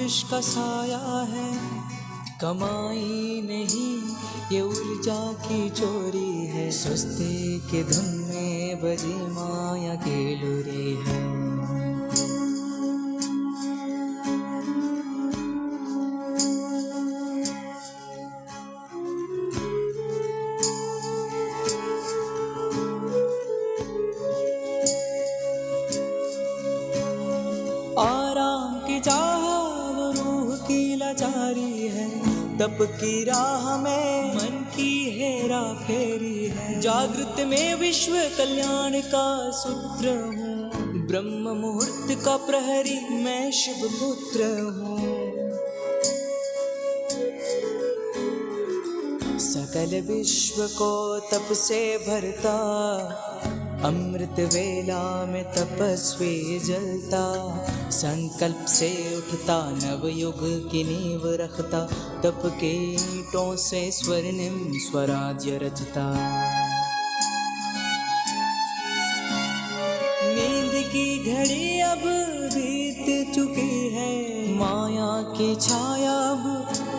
कोशिश का साया है, कमाई नहीं ये ऊर्जा की चोरी है, सस्ते के धुन में बजी माया की लुरी है। आराम की चाह वो रूह की लाचारी है, तप की राह में मन की हेरा फेरी है। जागृत में विश्व कल्याण का सूत्र हूँ, ब्रह्म मुहूर्त का प्रहरी मैं शिव पुत्र हूँ। सकल विश्व को तप से भरता, अमृत वेला में तपस्वी जलता, संकल्प से उठता नव युग की नींव रखता, तप के ईंटों से स्वर्णिम स्वराज्य रचता। नींद की घड़ी अब बीत चुकी है, माया की छाया अब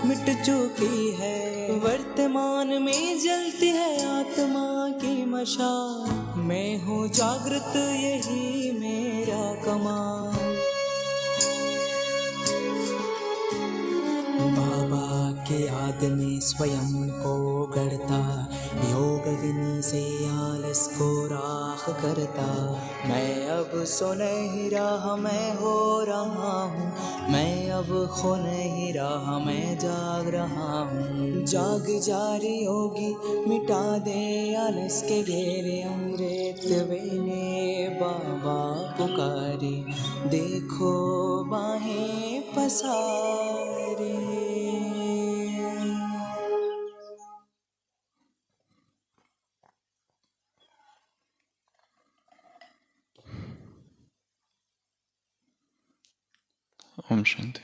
मिट चुकी है, वर्तमान में जलती है आत्मा की मशाल, मैं हूँ जागृत यही मेरा कमाल। बाबा के याद में स्वयं को गढ़ता, योग विनी से आलस को राख करता, मैं अब सो नहीं रहा मैं हो रहा हूँ, मैं अब खो नहीं रहा मैं जाग रहा हूँ। जाग जारी होगी मिटा दे आलस के घेरे, अमृत वेले बाबा पुकारे, देखो बाहें पसारे। ஓம் சாந்தி.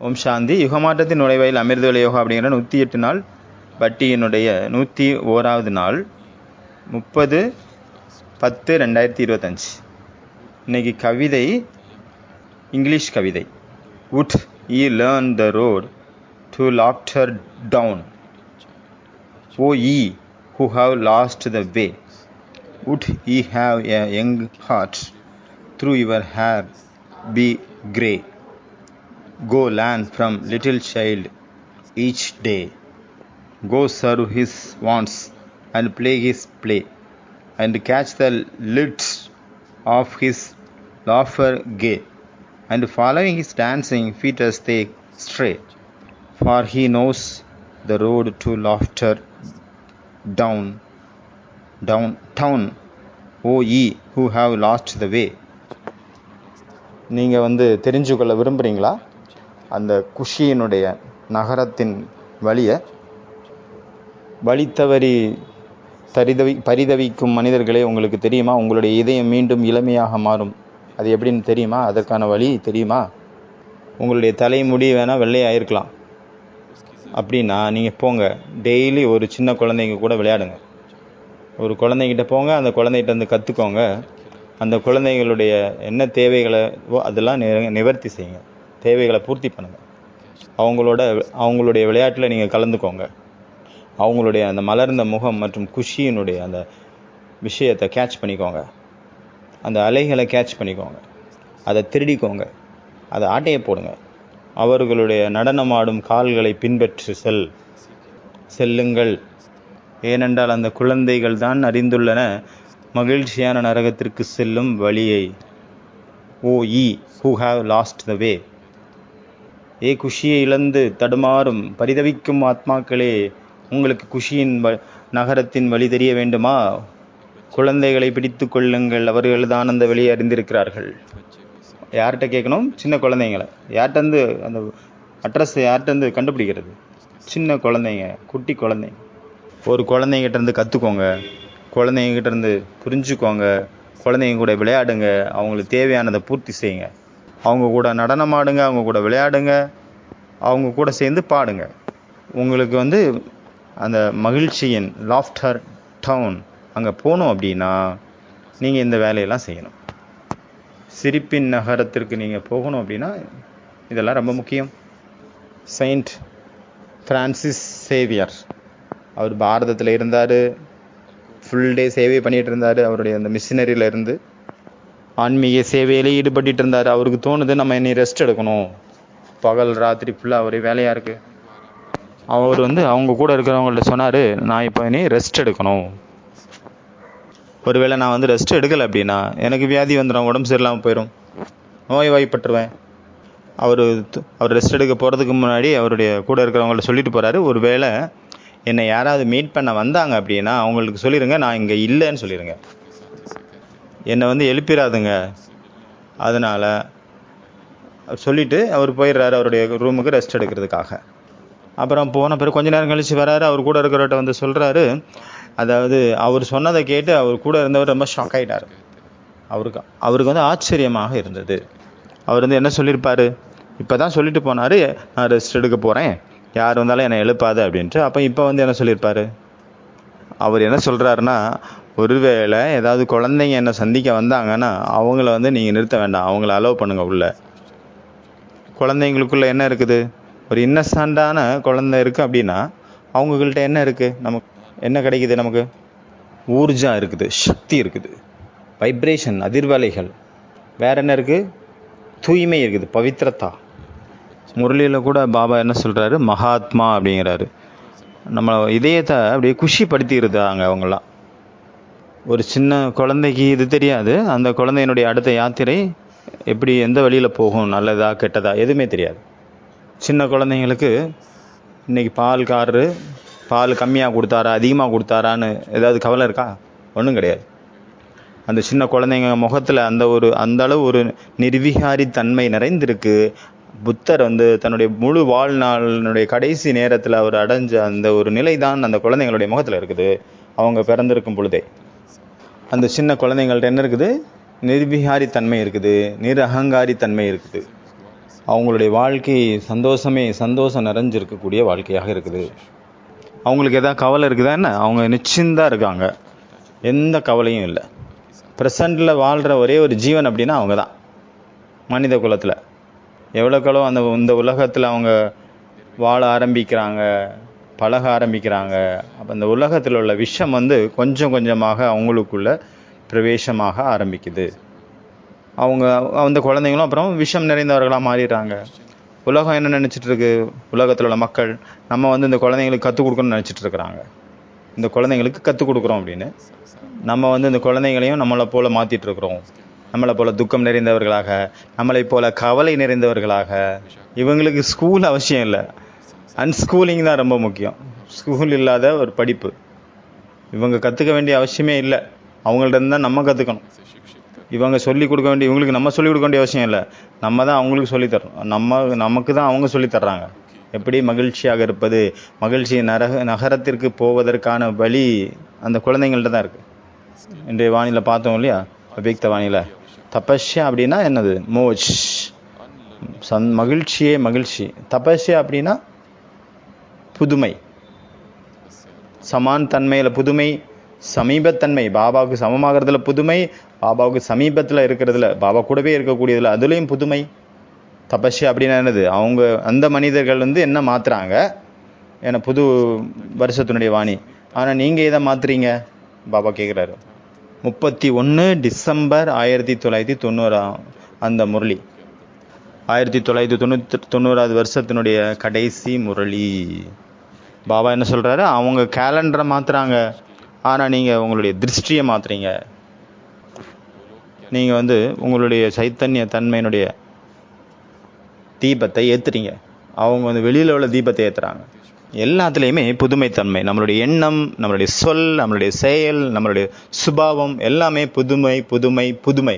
ஓம் சாந்தி. யுகமாற்றத்தின் நுழைவாயில் அமிர்தவெளி யோகா அப்படிங்கிற 108 நாள் வட்டியினுடைய 101வது நாள் 30/10/2025. இன்னைக்கு கவிதை இங்கிலீஷ் கவிதை. Would ye learn the road to laughter down, O ye who have lost the way? Would ye have a young heart, through your hair be grey? Go learn from little child each day. Go serve his wants and play his play, and catch the lids of his laughter gay, and following his dancing feet as they stray, for he knows the road to laughter downtown, O ye who have lost the way. நீங்கள் தெரிஞ்சுக்கொள்ள விரும்புகிறீங்களா அந்த குஷியினுடைய நகரத்தின் வழித்தவறி பரிதவிக்கும் மனிதர்களே உங்களுக்கு தெரியுமா? உங்களுடைய இதயம் மீண்டும் இளமையாக மாறும். அது எப்படின்னு தெரியுமா? அதற்கான வழி தெரியுமா? உங்களுடைய தலைமுடி வேணால் வெள்ளையாக இருக்கலாம். அப்படின்னா நீங்கள் போங்க, டெய்லி ஒரு சின்ன குழந்தைங்க கூட விளையாடுங்க. ஒரு குழந்தைகிட்ட போங்க, அந்த குழந்தைகிட்ட கற்றுக்கோங்க. அந்த குழந்தைகளுடைய என்ன தேவைகளை அதெல்லாம் நிவர்த்தி செய்யுங்க, தேவைகளை பூர்த்தி பண்ணுங்கள். அவங்களுடைய விளையாட்டில் நீங்கள் கலந்துக்கோங்க. அவங்களுடைய அந்த மலர்ந்த முகம் மற்றும் குஷியினுடைய அந்த விஷயத்தை கேட்ச் பண்ணிக்கோங்க. அந்த அலைகளை கேட்ச் பண்ணிக்கோங்க, அதை திருடிக்கோங்க, அதை ஆட்டையை போடுங்க. அவர்களுடைய நடனமாடும் கால்களை பின்பற்றி செல்லுங்கள். ஏனென்றால் அந்த குழந்தைகள் தான் அறிந்துள்ளன மகிழ்ச்சியான நரகத்திற்கு செல்லும் வழியை. ஓ ஈ ஹூ ஹாவ் லாஸ்ட் த வே. ஏ குஷியை இழந்து தடுமாறும் பரிதவிக்கும் ஆத்மாக்களே, உங்களுக்கு குஷியின் நகரத்தின் வழி தெரிய வேண்டுமா? குழந்தைகளை பிடித்து கொள்ளுங்கள், அவர்கள்தான் அந்த வழியை அறிந்திருக்கிறார்கள். யார்கிட்ட கேட்கணும்? சின்ன குழந்தைங்களை. யார்கிட்டருந்து அந்த அட்ரஸ் யார்கிட்டருந்து கண்டுபிடிக்கிறது? சின்ன குழந்தைங்க, குட்டி குழந்தைங்க. ஒரு குழந்தைங்கிட்டேருந்து கற்றுக்கோங்க, குழந்தைங்கிட்டேருந்து புரிஞ்சுக்கோங்க, குழந்தைங்க கூட விளையாடுங்க, அவங்களுக்கு தேவையானதை பூர்த்தி செய்யுங்க. அவங்க கூட நடனமாடுங்க, அவங்க கூட விளையாடுங்க, அவங்க கூட சேர்ந்து பாடுங்க. உங்களுக்கு அந்த மகிழ்ச்சியின் லாஃப்டர் டவுன் அங்கே போகணும் அப்படின்னா நீங்கள் இந்த வேலையெல்லாம் செய்யணும். சிரிப்பின் நகரத்திற்கு நீங்கள் போகணும் அப்படின்னா இதெல்லாம் ரொம்ப முக்கியம். செயின்ட் ஃப்ரான்சிஸ் சேவியர், அவர் பாரதத்தில் இருந்தார், ஃபுல் டே சேவை பண்ணிகிட்டு இருந்தார். அவருடைய அந்த மிஷினரியில் இருந்து ஆன்மீக சேவையிலே ஈடுபட்டு இருந்தார். அவருக்கு தோணுது நம்ம இனி ரெஸ்ட் எடுக்கணும், பகல் ராத்திரி ஃபுல்லாக ஒரே வேலையாக இருக்குது. அவர் அவங்க கூட இருக்கிறவங்கள்ட்ட சொன்னார், நான் இப்போ இனி ரெஸ்ட் எடுக்கணும். ஒருவேளை நான் ரெஸ்ட் எடுக்கலை அப்படின்னா எனக்கு வியாதி வந்துடும், உடம்பு சரியில்லாமல் போயிடும், நோய்வாய்ப்பட்டுருவேன். அவர் ரெஸ்ட் எடுக்க போகிறதுக்கு முன்னாடி அவருடைய கூட இருக்கிறவங்கள்ட்ட சொல்லிட்டு போகிறாரு, ஒருவேளை என்னை யாராவது மீட் பண்ண வந்தாங்க அப்படின்னா அவங்களுக்கு சொல்லிடுங்க நான் இங்கே இல்லைன்னு சொல்லிடுங்க, என்னை எழுப்பிடாதுங்க. அதனால் சொல்லிவிட்டு அவர் போயிடுறாரு அவருடைய ரூமுக்கு ரெஸ்ட் எடுக்கிறதுக்காக. அப்புறம் போன பிறகு கொஞ்ச நேரம் கழித்து வராரு, அவர் கூட இருக்கிறவர்கிட்ட சொல்கிறாரு, அதாவது அவர் சொன்னதை கேட்டு அவர் கூட இருந்தவர் ரொம்ப ஷாக் ஆகிட்டார். அவருக்கு ஆச்சரியமாக இருந்தது. அவர் என்ன சொல்லியிருப்பார், இப்போ தான் சொல்லிட்டு போனார் நான் ரெஸ்ட் எடுக்க போகிறேன், யார் வந்தாலும் என்னை எழுப்பாது அப்படின்ட்டு. அப்போ இப்போ என்ன சொல்லியிருப்பார், அவர் என்ன சொல்கிறாருன்னா, ஒருவேளை ஏதாவது குழந்தைங்க என்னை சந்திக்க வந்தாங்கன்னா அவங்கள நீங்கள் நிறுத்த வேண்டாம், அவங்கள அலோவ் பண்ணுங்கள் உள்ள. குழந்தைங்களுக்குள்ளே என்ன இருக்குது, ஒரு இன்னசென்ட்டான குழந்தை இருக்குது அப்படின்னா அவங்கக்கிட்ட என்ன இருக்குது, நமக்கு என்ன கிடைக்குது, நமக்கு ஊர்ஜா இருக்குது, சக்தி இருக்குது, வைப்ரேஷன் அதிர்வலைகள், வேறு என்ன இருக்குது, தூய்மை இருக்குது, பவித்ரதா. முரளியில் கூட பாபா என்ன சொல்கிறாரு, மகாத்மா அப்படிங்கிறாரு. நம்ம இதயத்தை அப்படியே குஷிப்படுத்திடுறாங்க அவங்களாம். ஒரு சின்ன குழந்தைக்கு இது தெரியாது, அந்த குழந்தையினுடைய அடுத்த யாத்திரை எப்படி எந்த வழியில் போகும், நல்லதா கெட்டதா எதுவுமே தெரியாது. சின்ன குழந்தைங்களுக்கு இன்றைக்கி பால் கம்மியாக கொடுத்தாரா அதிகமாக கொடுத்தாரான்னு ஏதாவது கவலை இருக்கா, ஒன்றும் கிடையாது. அந்த சின்ன குழந்தைங்க முகத்தில் அந்த அளவு ஒரு நிர்விகாரி தன்மை நிறைந்திருக்கு. புத்தர் தன்னுடைய முழு வாழ்நாளினுடைய கடைசி நேரத்தில் அவர் அடைஞ்ச அந்த ஒரு நிலை தான் அந்த குழந்தைங்களுடைய முகத்தில் இருக்குது. அவங்க பிறந்திருக்கும் பொழுதே அந்த சின்ன குழந்தைங்கள்ட்ட என்ன இருக்குது, நிர்விகாரி தன்மை இருக்குது, நிரகங்காரி தன்மை இருக்குது. அவங்களுடைய வாழ்க்கை சந்தோஷம் நிறைஞ்சிருக்கக்கூடிய வாழ்க்கையாக இருக்குது. அவங்களுக்கு எதாவது கவலை இருக்குதா என்ன, அவங்க நிச்சயந்தான் இருக்காங்க, எந்த கவலையும் இல்லை. ப்ரெசண்டில் வாழ்கிற ஒரே ஒரு ஜீவன் அப்படின்னா அவங்க தான். மனித குலத்தில் எவ்வளோக்களோ இந்த உலகத்தில் அவங்க வாழ ஆரம்பிக்கிறாங்க, பழக ஆரம்பிக்கிறாங்க. அப்போ அந்த உலகத்தில் உள்ள விஷம் கொஞ்சம் கொஞ்சமாக அவங்களுக்குள்ள பிரவேசமாக ஆரம்பிக்குது. அவங்க அந்த குழந்தைங்களும் அப்புறம் விஷம் நிறைந்தவர்களாக மாறிடுறாங்க. உலகம் என்ன நினச்சிட்ருக்கு, உலகத்தில் உள்ள மக்கள் நம்ம இந்த குழந்தைங்களுக்கு கற்றுக் கொடுக்கணும்னு நினச்சிட்ருக்குறாங்க. இந்த குழந்தைங்களுக்கு கற்றுக் கொடுக்குறோம் அப்படின்னு நம்ம இந்த குழந்தைங்களையும் நம்மளை போல் மாற்றிட்டுருக்குறோம். நம்மளை போல் துக்கம் நிறைந்தவர்களாக, நம்மளை போல் கவலை நிறைந்தவர்களாக. இவங்களுக்கு ஸ்கூல் அவசியம் இல்லை, அன்ஸ்கூலிங் தான் ரொம்ப முக்கியம். ஸ்கூல் இல்லாத ஒரு படிப்பு இவங்க கற்றுக்க வேண்டிய அவசியமே இல்லை. அவங்கள்ட்ட தான் நம்ம கற்றுக்கணும். இவங்க சொல்லிக் கொடுக்க வேண்டிய, இவங்களுக்கு நம்ம சொல்லிக் கொடுக்க வேண்டிய அவசியம் இல்லை, நம்ம தான் அவங்களுக்கு சொல்லித்தரோம். நமக்கு தான் அவங்க சொல்லித்தர்றாங்க எப்படி மகிழ்ச்சியாக இருப்பது. மகிழ்ச்சி நகரத்திற்கு போவதற்கான வழி அந்த குழந்தைங்கள்ட்ட தான் இருக்குது. இன்றைய வானிலை பார்த்தோம் இல்லையா, அவ்யக்த வானிலை. தபஸ்யா அப்படின்னா என்னது, மோஜ், மகிழ்ச்சியே மகிழ்ச்சி. தபஸ்யா அப்படின்னா புதுமை, சமான் தன்மையில் புதுமை, சமீபத்தன்மை, பாபாவுக்கு சமமாகறதுல புதுமை, பாபாவுக்கு சமீபத்தில் இருக்கிறதுல, பாபா கூடவே இருக்கக்கூடியதில் அதுலேயும் புதுமை. தபஸ்யா அப்படின்னா என்னது, அவங்க அந்த மனிதர்கள் என்ன மாற்றுறாங்க, ஏன்னா புது வருஷத்தினுடைய வாணி. ஆனால் நீங்கள் எதை மாற்றுறீங்க பாபா கேட்குறாரு. 31 டிசம்பர் 1990 அந்த முரளி, 1990 வருஷத்தினுடைய கடைசி முரளி. பாபா என்ன சொல்கிறாரு, அவங்க கேலண்டரை மாற்றுறாங்க, ஆனால் நீங்கள் உங்களுடைய திருஷ்டியை மாற்றுறீங்க. நீங்கள் உங்களுடைய சைத்தன்ய தன்மையினுடைய தீபத்தை ஏற்றுறீங்க, அவங்க வெளியில் உள்ள தீபத்தை ஏற்றுறாங்க. எல்லாத்துலேயுமே புதுமைத்தன்மை, நம்மளுடைய எண்ணம், நம்மளுடைய சொல், நம்மளுடைய செயல், நம்மளுடைய சுபாவம் எல்லாமே புதுமை புதுமை புதுமை.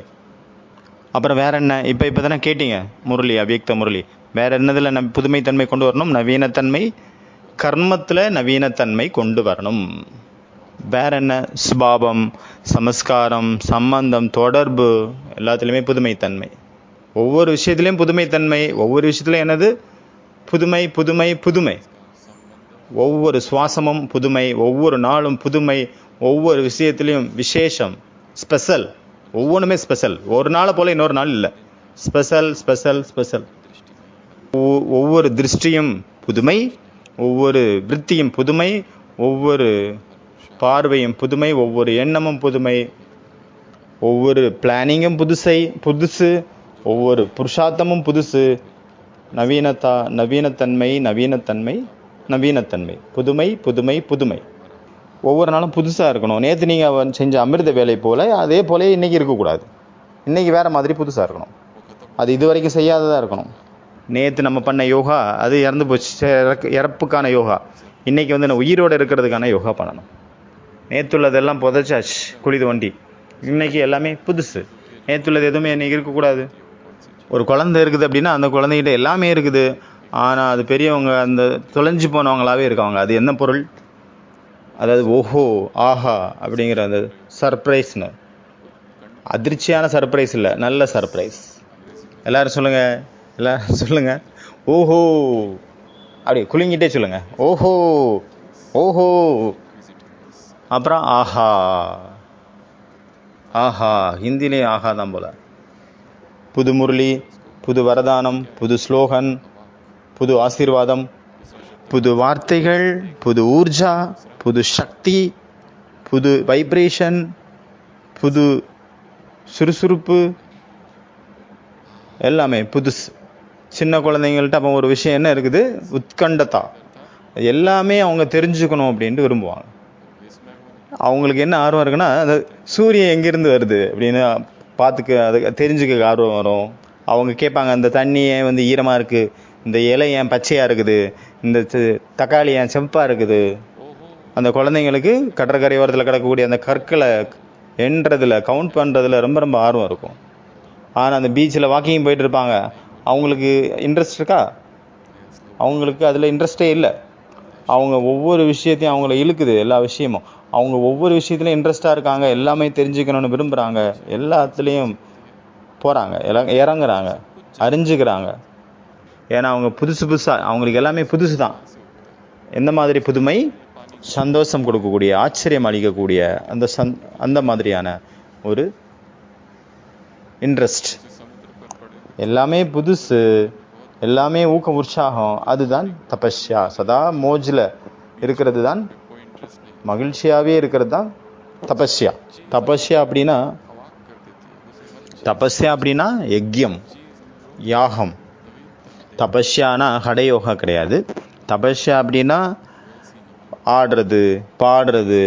அப்புறம் வேற என்ன, இப்போ தானே கேட்டீங்க முரளி, அவ்யக்த முரளி. வேற என்னதில் புதுமைத்தன்மை கொண்டு வரணும், நவீனத்தன்மை, கர்மத்தில் நவீனத்தன்மை கொண்டு வரணும். வேற என்ன, சுபாவம், சமஸ்காரம், சம்பந்தம், தொடர்பு, எல்லாத்துலேயுமே புதுமைத்தன்மை. ஒவ்வொரு விஷயத்துலேயும் புதுமைத்தன்மை, ஒவ்வொரு விஷயத்துலையும் என்னது, புதுமை புதுமை புதுமை. ஒவ்வொரு சுவாசமும் புதுமை, ஒவ்வொரு நாளும் புதுமை, ஒவ்வொரு விஷயத்துலேயும் விசேஷம், ஸ்பெஷல். ஒவ்வொன்றுமே ஸ்பெஷல். ஒரு நாளை போல் இன்னொரு நாள் இல்லை. Special special special. ஒவ்வொரு திருஷ்டியும் புதுமை, ஒவ்வொரு விருத்தியும் புதுமை, ஒவ்வொரு பார்வையும் புதுமை, ஒவ்வொரு எண்ணமும் புதுமை, ஒவ்வொரு பிளானிங்கும் புதுசு, ஒவ்வொரு புருஷார்த்தமும் புதுசு. நவீனத்தன்மை, புதுமை புதுமை புதுமை. ஒவ்வொரு நாளும் புதுசாக இருக்கணும். நேற்று நீங்கள் செஞ்ச அமிர்த வேலை போல் அதே போல இன்றைக்கி இருக்கக்கூடாது. இன்றைக்கி வேறு மாதிரி புதுசாக இருக்கணும். அது இது வரைக்கும் செய்யாததாக இருக்கணும். நேற்று நம்ம பண்ண யோகா அது இறந்து போச்சு, இறப்புக்கான யோகா. இன்றைக்கி வந்து நான் உயிரோடு இருக்கிறதுக்கான யோகா பண்ணணும். நேற்றுள்ளதெல்லாம் புதைச்சாச்சு குழி தோண்டி. இன்றைக்கி எல்லாமே புதுசு. நேற்றுள்ளது எதுவுமே இன்றைக்கி இருக்கக்கூடாது. ஒரு குழந்தை இருக்குது அப்படின்னா அந்த குழந்தைகிட்ட எல்லாமே இருக்குது. ஆனால் அது பெரியவங்க அந்த தொலைஞ்சு போனவங்களாகவே இருக்காங்க. அது என்ன பொருள்? அதாவது ஓஹோ ஆஹா அப்படிங்கிற அந்த சர்ப்ரைஸ்னு. அதிர்ச்சியான சர்ப்ரைஸ் இல்லை, நல்ல சர்ப்ரைஸ். எல்லோரும் சொல்லுங்கள் ஓஹோ. அப்படி குலுங்கிட்டே சொல்லுங்கள் ஓஹோ ஓஹோ. அப்புறம் ஆஹா. ஹிந்திலே ஆஹா தான் போல். புது முரளி, புது வரதானம், புது ஸ்லோகன், புது ஆசீர்வாதம், புது வார்த்தைகள், புது ஊர்ஜா, புது சக்தி, புது வைப்ரேஷன், புது சுறுசுறுப்பு, எல்லாமே புதுசு. சின்ன குழந்தைங்கள்ட்ட அப்போ ஒரு விஷயம் என்ன இருக்குது? உத்கண்டதா. எல்லாமே அவங்க தெரிஞ்சுக்கணும் அப்படின்ட்டு விரும்புவாங்க. அவங்களுக்கு என்ன ஆர்வம் இருக்குன்னா, அந்த சூரியன் எங்கேருந்து வருது அப்படின்னு அதை தெரிஞ்சுக்க ஆர்வம் வரும். அவங்க கேட்பாங்க, அந்த தண்ணி ஏன் வந்து ஈரமாக இருக்குது, இந்த இலை ஏன் பச்சையாக இருக்குது, இந்த தக்காளி ஏன் செம்பாக இருக்குது. அந்த குழந்தைங்களுக்கு கடற்கரை ஓரத்தில் கிடக்கக்கூடிய அந்த கற்களை எண்ணுறதுல கவுண்ட் பண்ணுறதுல ரொம்ப ரொம்ப ஆர்வம் இருக்கும். ஆனால் அந்த பீச்சில் வாக்கிங் போயிட்டு இருப்பாங்க, அவங்களுக்கு இன்ட்ரெஸ்ட் இருக்கா? அவங்களுக்கு அதில் இன்ட்ரெஸ்டே இல்லை. அவங்க ஒவ்வொரு விஷயத்தையும் அவங்கள இழுக்குது, எல்லா விஷயமும். அவங்க ஒவ்வொரு விஷயத்துலையும் இன்ட்ரெஸ்டாக இருக்காங்க, எல்லாமே தெரிஞ்சுக்கணும்னு விரும்புகிறாங்க, எல்லாத்துலேயும் போகிறாங்க, இறங்குறாங்க, அறிஞ்சுக்கிறாங்க. ஏன்னா அவங்க புதுசாக அவங்களுக்கு எல்லாமே புதுசு தான். எந்த மாதிரி புதுமை? சந்தோஷம் கொடுக்கக்கூடிய, ஆச்சரியம் அளிக்கக்கூடிய அந்த மாதிரியான ஒரு இன்ட்ரெஸ்ட். எல்லாமே புதுசு, எல்லாமே ஊக்கம், உற்சாகம். அதுதான் தபஸ்யா. சதா மோஜில் இருக்கிறது தான், மகிழ்ச்சியாகவே இருக்கிறது தான் தபஸ்யா. தபஸ்யா அப்படின்னா யஜ்யம், யாகம். தபஸ்யானா ஹடயோகா கிடையாது. தபஸ்யா அப்படின்னா ஆடுறது, பாடுறது,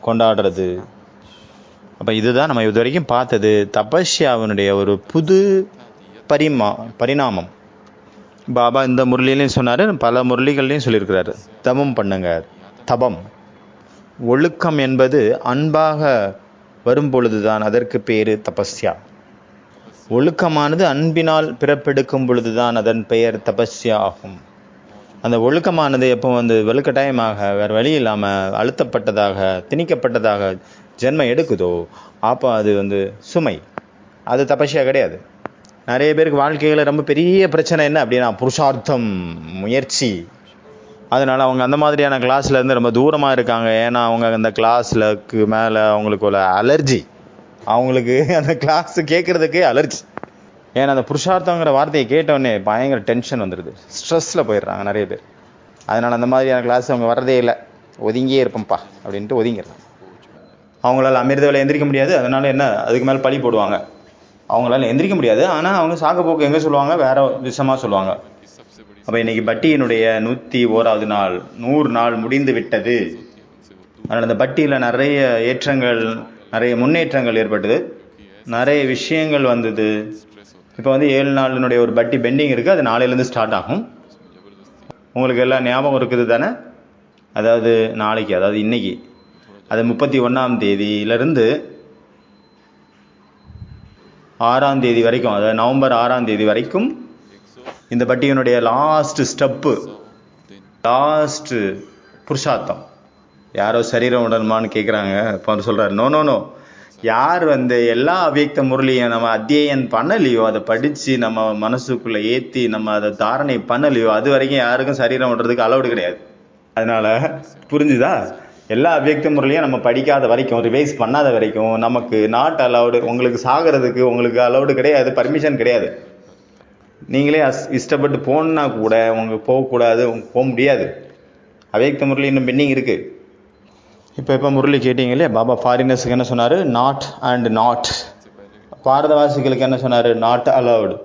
கொண்டாடுறது. அப்போ இதுதான் நம்ம இது வரைக்கும் பார்த்தது தபஸ்யாவினுடைய ஒரு புது பரிணாமம். பாபா இந்த முரளிலையும் சொன்னார், பல முரளிகள்லையும் சொல்லியிருக்கிறாரு. தபம் பண்ணுங்க. தபம், ஒழுக்கம் என்பது அன்பாக வரும் பொழுதுதான் அதற்கு பேர் தபஸ்யா. ஒழுக்கமானது அன்பினால் பிறப்பெடுக்கும் பொழுதுதான் அதன் பெயர் தபஸ்யா ஆகும். அந்த ஒழுக்கமானது எப்போ வந்து வலுக்கட்டாயமாக வேறு வழி இல்லாமல் அழுத்தப்பட்டதாக, திணிக்கப்பட்டதாக ஜென்மம் எடுக்குதோ அப்போ அது வந்து சுமை. அது தபஸ்யா கிடையாது. நிறைய பேருக்கு வாழ்க்கையில் ரொம்ப பெரிய பிரச்சனை என்ன அப்படின்னா புருஷார்த்தம், முயற்சி. அதனால் அவங்க அந்த மாதிரியான கிளாஸில் இருந்து ரொம்ப தூரமாக இருக்காங்க. ஏன்னா அவங்க அந்த கிளாஸுக்கு மேலே அவங்களுக்கு ஒரு அலர்ஜி. அவங்களுக்கு அந்த கிளாஸு கேட்குறதுக்கே அலர்ஜி. ஏன்னா அந்த புருஷார்த்தங்கிற வார்த்தையை கேட்டோடனே பயங்கர டென்ஷன் வந்துடுது, ஸ்ட்ரெஸ்ஸில் போயிடுறாங்க நிறைய பேர். அதனால் அந்த மாதிரியான கிளாஸ் அவங்க வர்றதே இல்லை. ஒதுங்கியே இருப்போம்ப்பா அப்படின்ட்டு ஒதுங்கிடுறாங்க. அவங்களால அமிர்த வேலை எந்திரிக்க முடியாது. அதனால் என்ன, அதுக்கு மேலே பழி போடுவாங்க. அவங்களால எந்திரிக்க முடியாது, ஆனால் அவங்க சாக்குப்போக்கு எங்கே சொல்லுவாங்க, வேறு விஷயமாக சொல்லுவாங்க. அப்போ இன்றைக்கி பட்டியினுடைய 101வது நாள், 100 நாள் முடிந்து விட்டது. அதனால் அந்த பட்டியில் நிறைய ஏற்றங்கள், நிறைய முன்னேற்றங்கள் ஏற்பட்டது, நிறைய விஷயங்கள் வந்தது. இப்போ வந்து 7 நாளினுடைய ஒரு பட்டி பெண்டிங் இருக்குது. அது நாளையிலேருந்து ஸ்டார்ட் ஆகும். உங்களுக்கு எல்லாம் ஞாபகம் இருக்குது தானே? அதாவது நாளைக்கு, அதாவது இன்றைக்கி, அது 31ஆம் தேதியிலிருந்து 6ஆம் தேதி வரைக்கும், அதாவது நவம்பர் 6ஆம் தேதி வரைக்கும் இந்த பட்டியினுடைய லாஸ்ட்டு புருஷார்த்தம். யாரோ சரீரம் உடன்மான்னு கேட்குறாங்க. இப்போ அவர் சொல்கிறார், நோ, யார் வந்து எல்லா அவ்யக்த முரளியும் நம்ம அத்தியனம் பண்ணலையோ, அதை படித்து நம்ம மனசுக்குள்ளே ஏற்றி நம்ம அதை தாரணை பண்ணலையோ, அது வரைக்கும் யாருக்கும் சரீரம் விடுறதுக்கு அலவுடு கிடையாது. அதனால் புரிஞ்சுதா? எல்லா அவ்யக்த முறையிலையும் நம்ம படிக்காத வரைக்கும், ரிவைஸ் பண்ணாத வரைக்கும் நமக்கு நாட் அலவுடு. உங்களுக்கு சாகிறதுக்கு உங்களுக்கு அலவுடு கிடையாது, பர்மிஷன் கிடையாது. நீங்களே இஷ்டப்பட்டு போகணுன்னா கூட உங்களுக்கு போகக்கூடாது, போக முடியாது. அவ்யக்த முறையில் இன்னும் பெண்டிங் இருக்குது. இப்போ முரளி கேட்டீங்க இல்லையா, பாபா ஃபாரினர்ஸுக்கு என்ன சொன்னார்? Not and not. பாரதவாசிகளுக்கு என்ன சொன்னார்? Not allowed.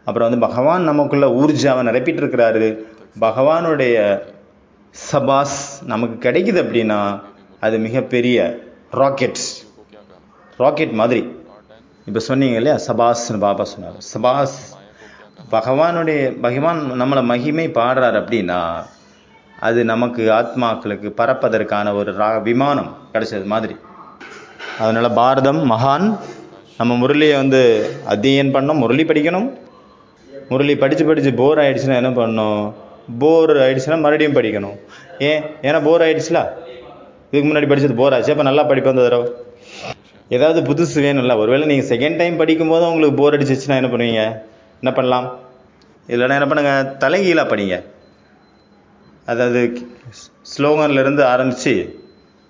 அப்புறம் பகவான் நமக்குள்ள ஊர்ஜாவை நிரப்பிட்டு இருக்கிறாரு. பகவானுடைய சபாஸ் நமக்கு கிடைக்குது அப்படின்னா அது மிகப்பெரிய ராக்கெட் மாதிரி. இப்போ சொன்னீங்க இல்லையா, சபாஸ்ன்னு பாபா சொன்னார். சபாஸ், பகவான் நம்மளை மகிமை பாடுறார் அப்படின்னா அது நமக்கு ஆத்மாக்களுக்கு பறப்பதற்கான ஒரு விமானம் கிடைச்சது மாதிரி. அதனால் பாரதம் மகான். நம்ம முரளியை அத்தியனம் பண்ணோம், முரளி படிக்கணும். முரளி படித்து போர் ஆகிடுச்சுன்னா என்ன பண்ணணும்? போர் ஆகிடுச்சுன்னா மறுபடியும் படிக்கணும். ஏன்னா போர் ஆகிடுச்சுல, இதுக்கு முன்னாடி படித்தது போர் ஆச்சு, அப்போ நல்லா படிப்பேன் அந்த தடவை. ஏதாவது புதுசு வேணும்ல. ஒருவேளை நீங்கள் செகண்ட் டைம் படிக்கும்போது உங்களுக்கு போர் அடிச்சிச்சுன்னா என்ன பண்ணுவீங்க? என்ன பண்ணலாம்? இல்லைன்னா என்ன பண்ணுங்கள், தலைகீழாக படிங்க. அதாவது ஸ்லோகன்லேருந்து ஆரம்பித்து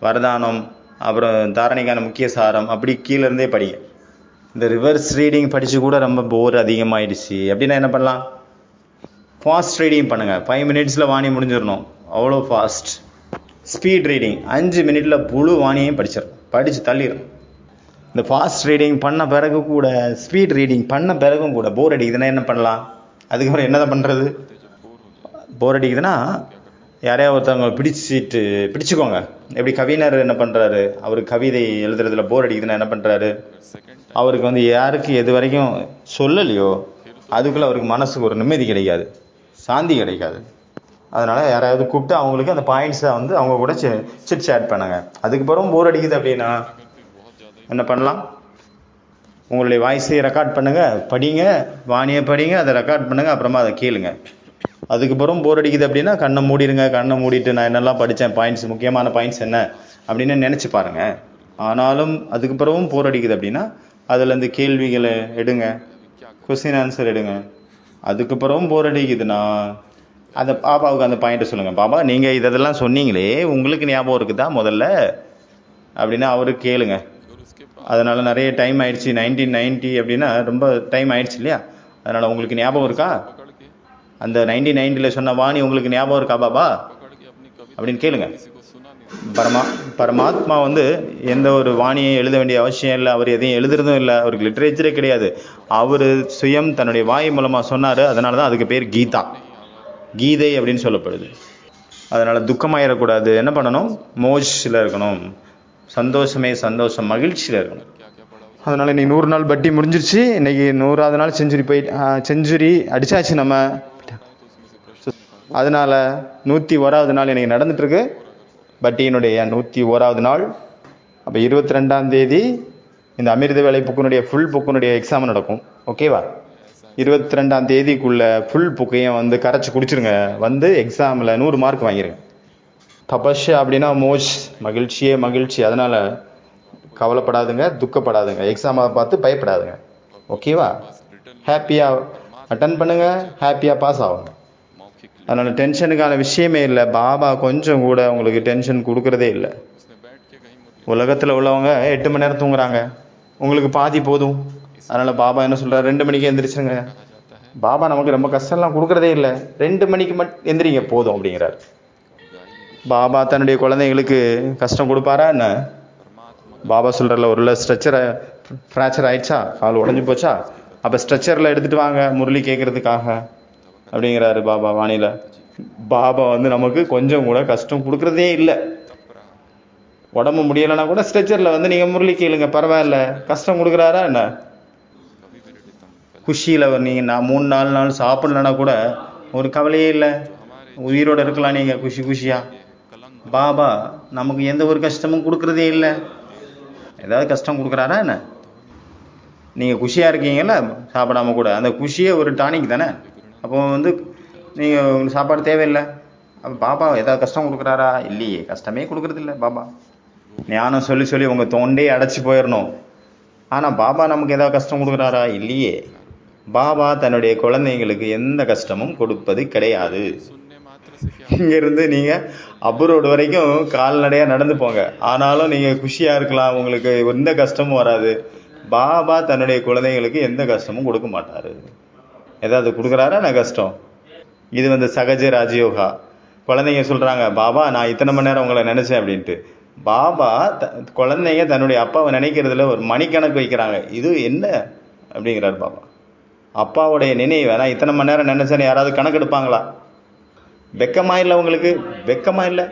வரதானம், அப்புறம் தாரணிக்கான முக்கிய சாரம், அப்படி கீழேருந்தே படிங்க. இந்த ரிவர்ஸ் ரீடிங் படித்து கூட ரொம்ப போர் அதிகமாகிடுச்சு அப்படின்னா என்ன பண்ணலாம்? ஃபாஸ்ட் ரீடிங் பண்ணுங்கள். 5 மினிட்ஸில் வாணி முடிஞ்சிடணும், அவ்வளோ ஃபாஸ்ட். ஸ்பீட் ரீடிங் 5 மினிட்டில் முழு வாணியையும் படித்து தள்ளிடும். இந்த ஃபாஸ்ட் ரீடிங் பண்ண பிறகு கூட, ஸ்பீட் ரீடிங் பண்ண பிறகும் கூட போர் அடிக்குதுன்னா என்ன பண்ணலாம்? அதுக்கப்புறம் என்னதான் பண்ணுறது? போர் அடிக்குதுன்னா யாரையா ஒருத்தவங்க பிடிச்சிக்கோங்க. எப்படி கவிஞர் என்ன பண்ணுறாரு, அவர் கவிதை எழுதுறதுல போர் அடிக்குதுன்னா என்ன பண்ணுறாரு? அவருக்கு யாருக்கு எது வரைக்கும் சொல்லலையோ அதுக்குள்ளே அவருக்கு மனசுக்கு ஒரு நிம்மதி கிடைக்காது, சாந்தி கிடைக்காது. அதனால் யாராவது கூப்பிட்டு அவங்களுக்கு அந்த பாயிண்ட்ஸை அவங்க கூட சிட் சேட் பண்ணுங்க. அதுக்கப்புறம் போர் அடிக்குது அப்படின்னா என்ன பண்ணலாம்? உங்களுடைய வாய்ஸை ரெக்கார்ட் பண்ணுங்கள், படிங்க, வாணியை படிங்க, அதை ரெக்கார்ட் பண்ணுங்கள், அப்புறமா அதை கேளுங்க. அதுக்கப்புறம் போர் அடிக்குது அப்படின்னா கண்ணை மூடிடுங்க. கண்ணை மூடிட்டு நான் என்னெல்லாம் படித்தேன், பாயிண்ட்ஸ், முக்கியமான பாயிண்ட்ஸ் என்ன அப்படின்னு நினச்சி பாருங்கள். ஆனாலும் அதுக்கப்புறமும் போர் அடிக்குது அப்படின்னா அதுலேருந்து கேள்விகளை எடுங்க, கொஸ்டின் ஆன்சர் எடுங்க. அதுக்கப்புறமும் போர் அடிக்குதுன்னா அந்த பாபாவுக்கு அந்த பாயிண்ட்டை சொல்லுங்கள். பாபா, நீங்கள் இதெல்லாம் சொன்னீங்களே, உங்களுக்கு ஞாபகம் இருக்குதா முதல்ல அப்படின்னா அவருக்கு கேளுங்க. அதனால் நிறைய டைம் ஆயிடுச்சு, 1990 அப்படின்னா ரொம்ப டைம் ஆயிடுச்சு இல்லையா? அதனால் உங்களுக்கு ஞாபகம் இருக்கா? அந்த 1990 சொன்ன வாணி உங்களுக்கு ஞாபகம் இருக்கா பாபா அப்படின்னு கேளுங்க. பரமாத்மா எந்த ஒரு வாணியை எழுத வேண்டிய அவசியம் இல்லை. அவர் எதையும் எழுதுறதும் இல்லை, அவருக்கு லிட்ரேச்சரே கிடையாது. அவர் சுயம் தன்னுடைய வாய் மூலமாக சொன்னார். அதனால தான் அதுக்கு பேர் கீதை அப்படின்னு சொல்லப்படுது. அதனால் துக்கமாயிடக்கூடாது. என்ன பண்ணணும்? மோஜில் இருக்கணும், சந்தோஷமே சந்தோஷம், மகிழ்ச்சியில் இருக்கணும். அதனால் இன்னைக்கு 100 நாள் பட்டி முடிஞ்சிருச்சு. இன்றைக்கி 100வது நாள் செஞ்சுரி அடித்தாச்சு நம்ம. அதனால் 101வது நாள் இன்றைக்கி நடந்துகிட்ருக்கு, பட்டியினுடைய 101வது நாள். அப்போ 22ஆம் தேதி இந்த அமிர்த வேலை புக்கினுடைய ஃபுல் புக்கினுடைய எக்ஸாம் நடக்கும். ஓகேவா? 22ஆம் தேதிக்குள்ளே ஃபுல் புக்கையும் கரைச்சி குடிச்சிருங்க. எக்ஸாமில் 100 மார்க் வாங்கிடுங்க. தபஸ்யா அப்படின்னா மகிழ்ச்சியே மகிழ்ச்சி. அதனால் கவலைப்படாதுங்க, துக்கப்படாதுங்க, எக்ஸாமை பார்த்து பயப்படாதுங்க. ஓகேவா? ஹாப்பியாக அட்டன் பண்ணுங்கள், ஹாப்பியாக பாஸ் ஆகுங்க. அதனால் டென்ஷனுக்கான விஷயமே இல்லை. பாபா கொஞ்சம் கூட உங்களுக்கு டென்ஷன் கொடுக்குறதே இல்லை. உலகத்தில் உள்ளவங்க 8 மணி நேரம் தூங்குறாங்க, உங்களுக்கு பாதி போதும். அதனால் பாபா என்ன சொல்கிறார்? 2 மணிக்கு எந்திரிச்சுங்க. பாபா நமக்கு ரொம்ப கஷ்டம்லாம் கொடுக்குறதே இல்லை, 2 மணிக்கு மட்டும் எந்திரிங்க போதும் அப்படிங்கிறார். பாபா தன்னுடைய குழந்தைங்களுக்கு கஷ்டம் கொடுப்பாரா என்ன? பாபா சொல்கிறல, ஒரு ஸ்ட்ரெச்சரை ஃப்ராக்சர் ஆயிடுச்சா, கால் உடஞ்சி போச்சா, அப்போ ஸ்ட்ரெச்சரில் எடுத்துகிட்டு வாங்க முரளி கேட்குறதுக்காக அப்படிங்கிறாரு பாபா வாணியில். பாபா நமக்கு கொஞ்சம் கூட கஷ்டம் கொடுக்குறதே இல்லை. உடம்பு முடியலைன்னா கூட ஸ்ட்ரெச்சரில் நீங்கள் முரளி கேளுங்க, பரவாயில்ல. கஷ்டம் கொடுக்குறாரா என்ன? குஷியில் நீங்கள் 3-4 நாள் சாப்பிட்லன்னா கூட ஒரு கவலையே இல்லை, உயிரோடு இருக்கலாம் நீங்கள் குஷியாக. பாபா நமக்கு எந்த ஒரு கஷ்டமும் கொடுக்குறதே இல்லை. ஏதாவது கஷ்டம் கொடுக்குறாரா என்ன? நீங்கள் குஷியாக இருக்கீங்களா சாப்பிடாம கூட, அந்த குஷியே ஒரு டானிக் தானே. அப்போ நீங்கள் உங்களுக்கு சாப்பாடு தேவையில்லை. அப்போ பாபா ஏதாவது கஷ்டம் கொடுக்குறாரா? இல்லையே, கஷ்டமே கொடுக்குறதில்ல பாபா. ஞானம் சொல்லி உங்கள் தொண்டே அடைச்சி போயிடணும். ஆனால் பாபா நமக்கு ஏதாவது கஷ்டம் கொடுக்குறாரா? இல்லையே. பாபா தன்னுடைய குழந்தைங்களுக்கு எந்த கஷ்டமும் கொடுப்பது கிடையாது. இங்கேருந்து நீங்கள் அப்பு ரோடு வரைக்கும் கால்நடையாக நடந்து போங்க. ஆனாலும் நீங்கள் குஷியாக இருக்கலாம், உங்களுக்கு எந்த கஷ்டமும் வராது. பாபா தன்னுடைய குழந்தைங்களுக்கு எந்த கஷ்டமும் கொடுக்க மாட்டார். ஏதாவது கொடுக்குறாரா நான் கஷ்டம்? இது சகஜ ராஜயோகா. குழந்தைங்க சொல்கிறாங்க, பாபா நான் இத்தனை மணி நேரம் உங்களை நினச்சேன் அப்படின்ட்டு. பாபா குழந்தைங்க தன்னுடைய அப்பாவை நினைக்கிறதுல ஒரு மணிக்கணக்கு வைக்கிறாங்க. இது என்ன அப்படிங்கிறார் பாபா. அப்பாவுடைய நினைவை நான் இத்தனை மணி நேரம் நினச்சேன்னு யாராவது கணக்கெடுப்பாங்களா? வெக்கமாக இல்லை உங்களுக்கு? வெக்கமாக இல்லை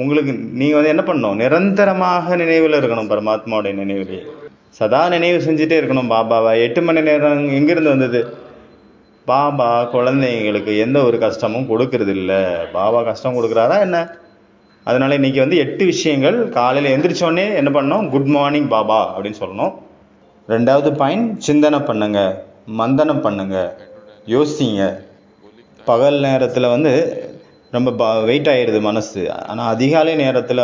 உங்களுக்கு? நீங்கள் என்ன பண்ணணும்? நிரந்தரமாக நினைவில் இருக்கணும், பரமாத்மாவுடைய நினைவிலே சதா நினைவு செஞ்சுட்டே இருக்கணும் பாபாவை. 8 மணி நேரம் எங்கிருந்து வந்தது? பாபா குழந்தைங்களுக்கு எந்த ஒரு கஷ்டமும் கொடுக்கறது இல்லை. பாபா கஷ்டம் கொடுக்குறாரா என்ன? அதனால இன்னைக்கு 8 விஷயங்கள். காலையில் எந்திரிச்சோடனே என்ன பண்ணணும்? குட் மார்னிங் பாபா அப்படின்னு சொல்லணும். 2வது பாயிண்ட், சிந்தனை பண்ணுங்க, மந்தனம் பண்ணுங்க, யோசிங்க. பகல் நேரத்தில் ரொம்ப வெயிட் ஆகிடுது மனசு. ஆனால் அதிகாலை நேரத்தில்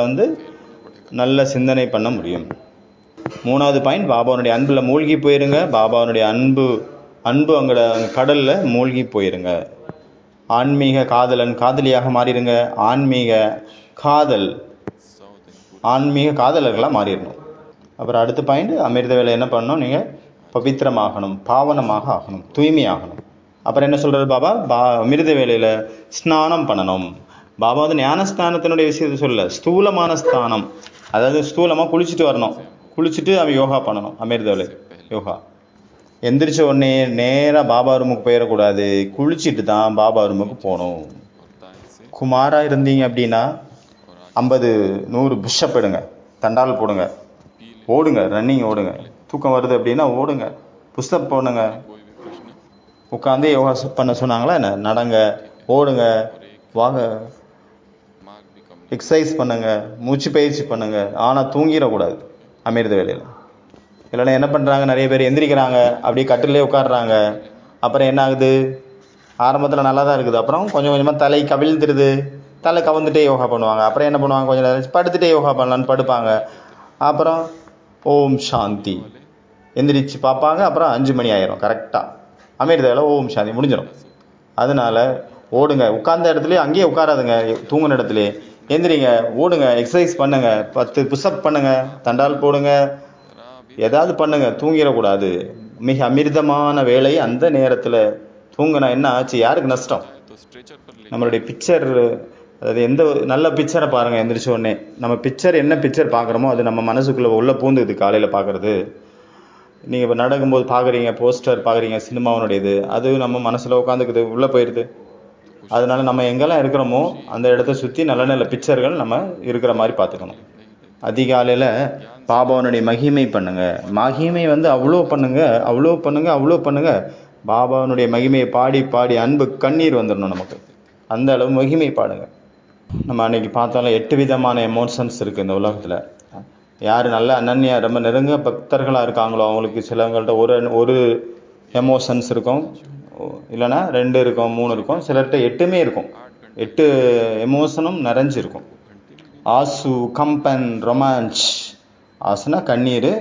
நல்ல சிந்தனை பண்ண முடியும். 3வது பாயிண்ட், பாபாவுடைய அன்பில் மூழ்கி போயிருங்க. பாபாவுடைய அன்பு அங்கே கடலில் மூழ்கி போயிருங்க. ஆன்மீக காதலியாக மாறிடுங்க. ஆன்மீக காதலர்களாக மாறிடணும். அப்புறம் அடுத்த பாயிண்ட், அமிர்த வேலை என்ன பண்ணணும்? நீங்கள் பவித்திரமாகணும், பாவனமாக ஆகணும், தூய்மையாகணும். அப்புறம் என்ன சொல்கிறது பாபா? அமிர்த வேலையில் ஸ்நானம் பண்ணணும். பாபா ஞானஸ்தானத்தினுடைய விஷயத்தை சொல்ல, ஸ்தூலமான ஸ்தானம். அதாவது ஸ்தூலமாக குளிச்சுட்டு வரணும். குளிச்சுட்டு அவன் யோகா பண்ணணும். அமிர்த வேலை யோகா. எந்திரிச்ச உடனே நேராக பாபா ரூமுக்கு போயிடக்கூடாது. குளிச்சுட்டு தான் பாபா ரூமுக்கு போகணும். குமாராக இருந்தீங்க அப்படின்னா 50-100 புஷ்அப் எடுங்க, தண்டால் போடுங்க, ஓடுங்க, ரன்னிங் ஓடுங்க. தூக்கம் வருது அப்படின்னா ஓடுங்க, புஷ்அப் போடுங்க. உட்காந்து யோகா பண்ண சொன்னாங்களா என்ன? நடங்க, ஓடுங்க, வாங்க, எக்ஸசைஸ் பண்ணுங்க, மூச்சு பயிற்சி பண்ணுங்க. ஆனால் தூங்கிடக்கூடாது அமிர்த வேலையில். இல்லைன்னா என்ன பண்ணுறாங்க? நிறைய பேர் எந்திரிக்கிறாங்க, அப்படியே கட்டிலே உட்காடுறாங்க. அப்புறம் என்ன ஆகுது? ஆரம்பத்தில் நல்லா தான் இருக்குது, அப்புறம் கொஞ்சம் கொஞ்சமாக தலை கவிழ்ந்துருது. தலை கவிழ்ந்துட்டே யோகா பண்ணுவாங்க. அப்புறம் என்ன பண்ணுவாங்க? கொஞ்சம் நேரம் படுத்துகிட்டே யோகா பண்ணலான்னு படுப்பாங்க. அப்புறம் ஓம் சாந்தி எந்திரிச்சு பார்ப்பாங்க. அப்புறம் 5 மணி ஆயிரும் கரெக்டாக. அமிர்த வேலை ஓம் சாந்தி முடிஞ்சிடும். அதனால் ஓடுங்க. உட்கார்ந்த இடத்துலையே அங்கேயே உட்காராதுங்க, தூங்கின இடத்துலையே எந்திரிங்க, ஓடுங்க, எக்ஸசைஸ் பண்ணுங்க, 10 புஷ்அப் பண்ணுங்க, தண்டால் போடுங்க, ஏதாவது பண்ணுங்க. தூங்கிடக்கூடாது. மிக அமிர்தமான வேலை அந்த நேரத்தில். தூங்கினா என்ன ஆச்சு? யாருக்கு நஷ்டம்? நம்மளுடைய பிக்சர், அதாவது எந்த நல்ல பிக்சரை பாருங்கள். எந்திரிச்ச உடனே நம்ம என்ன பிக்சர் பார்க்குறோமோ அது நம்ம மனசுக்குள்ளே உள்ளே பூந்துது. காலையில் பார்க்குறது, நீங்கள் இப்போ நடக்கும்போது பார்க்குறீங்க, போஸ்டர் பார்க்குறீங்க சினிமாவனுடையது, அது நம்ம மனசில் உட்காந்துக்குது, உள்ளே போயிடுது. அதனால நம்ம எங்கெல்லாம் இருக்கிறோமோ அந்த இடத்த சுற்றி நல்ல நல்ல பிக்சர்கள் நம்ம இருக்கிற மாதிரி பார்த்துக்கணும். அதிகாலையில் பாபாவனுடைய மகிமை பண்ணுங்க. மகிமை அவ்வளோ பண்ணுங்க, அவ்வளோ பண்ணுங்க, அவ்வளோ பண்ணுங்க. பாபாவனுடைய மகிமையை பாடி பாடி அன்பு கண்ணீர் வந்துடணும் நமக்கு. அந்த அளவு மகிமை பாடுங்க. நம்ம அன்றைக்கி பார்த்தாலும் 8 விதமான எமோஷன்ஸ் இருக்குது இந்த உலகத்தில். யார் நல்ல அனன்யா ரொம்ப நெருங்க பக்தர்களாக இருக்காங்களோ அவங்களுக்கு சிலவங்கள்ட்ட ஒரு எமோஷன்ஸ் இருக்கும், இல்லைன்னா 2 இருக்கும், 3 இருக்கும். சிலர்கிட்ட 8மே இருக்கும். 8 எமோஷனும் நிறைஞ்சிருக்கும். ஆசு, கம்பன், ரொமான்ஸ். ஆசுனா கண்ணீர்,